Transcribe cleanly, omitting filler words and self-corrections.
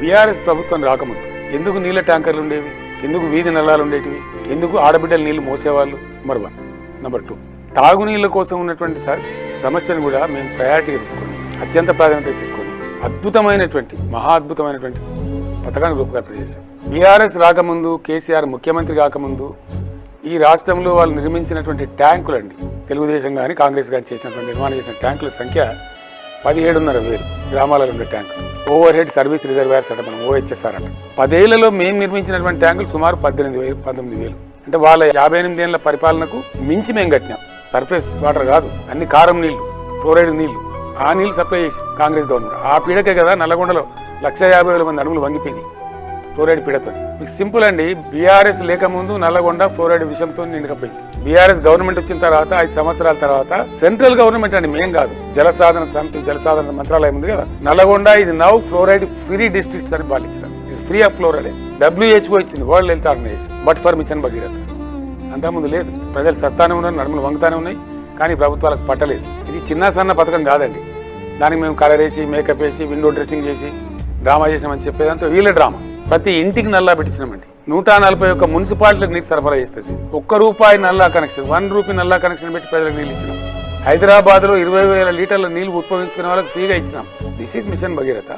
BRS ప్రభుత్వం రాకముందు ఎందుకు నీళ్ళ ట్యాంకర్లు ఉండేవి, ఎందుకు వీధి నల్లాలు ఉండేటివి, ఎందుకు ఆడబిడ్డలు నీళ్లు మోసేవాళ్ళు? నెంబర్ 1. నెంబర్ 2, తాగునీళ్ళ కోసం ఉన్నటువంటి సమస్యను కూడా మేము ప్రయారిటీగా తీసుకొని, అత్యంత ప్రాధాన్యత తీసుకొని అద్భుతమైనటువంటి మహా అద్భుతమైనటువంటి పథకాన్ని రూపకల్పన చేశాం. బీఆర్ఎస్ రాకముందు, కేసీఆర్ ముఖ్యమంత్రి కాకముందు ఈ రాష్ట్రంలో వాళ్ళు నిర్మించినటువంటి ట్యాంకులు అండి, తెలుగుదేశం కానీ కాంగ్రెస్ కానీ చేసినటువంటి నిర్మాణం చేసిన ట్యాంకుల సంఖ్య 17,500 గ్రామాలలో ఉండే ట్యాంకులు. ఓవర్ హెడ్ సర్వీస్ రిజర్వాయర్స్ అంట, మనం OHSR అంట. 10 ఏళ్లలో మేము నిర్మించినటువంటి ట్యాంకులు సుమారు 18,000 అంటే వాళ్ళ 58 ఏళ్ల పరిపాలనకు మించి మేము కట్టినాం. సర్ఫేస్ వాటర్ కాదు, అన్ని కారం నీళ్లు, ఫ్లోరైడ్ నీళ్లు, ఆ నీళ్లు సప్లై చేసి కాంగ్రెస్ గవర్నమెంట్. ఆ పీడకే కదా నల్లగొండలో 150,000 మంది అడుగులు వంగిపోయినాయి ఫ్లోరైడ్ పీడతో. మీకు సింపుల్ అండి, బీఆర్ఎస్ లేకముందు నల్లగొండ ఫ్లోరైడ్ విషయంతో నిండకపోయింది. బీఆర్ఎస్ గవర్నమెంట్ వచ్చిన తర్వాత 5 సంవత్సరాల తర్వాత సెంట్రల్ గవర్నమెంట్ అండి, మేం కాదు, జలసాధన సమితి జలసాధన మంత్రాలయం ఉంది కదా, నల్లగొండ ఇది నౌ ఫ్లోరైడ్ ఫ్రీ డిస్ట్రిక్ట్స్ అని పాలించారు. ఇది ఫ్రీ ఆఫ్ ఫ్లోరైడ్. WHO ఇచ్చింది, World Health Organization, but for Mission Bhagiratha. అంతకుముందు లేదు. ప్రజలు సస్తానే ఉన్నారు, నడుములు వంగుతానే ఉన్నాయి, కానీ ప్రభుత్వాలకు పట్టలేదు. ఇది చిన్న సన్న పథకం కాదండి. దానికి మేము కలర్ వేసి, మేకప్ వేసి, విండో డ్రెస్సింగ్ చేసి డ్రామా చేసామని చెప్పేదంతా వీళ్ళ డ్రామా. ప్రతి ఇంటికి నల్లా పెట్టించినామండి. 141 మున్సిపాలిటీలకు నీరు సరఫరా చేస్తుంది. ₹1 నల్లా కనెక్షన్, ₹1 నల్లా కనెక్షన్ పెట్టి ప్రజలకు నీళ్ళు ఇచ్చినాం. హైదరాబాద్లో 20,000 లీటర్ల నీళ్లు ఉపయోగించుకునే వాళ్ళకి ఫ్రీగా ఇచ్చినాం. This is mission Bhagiratha.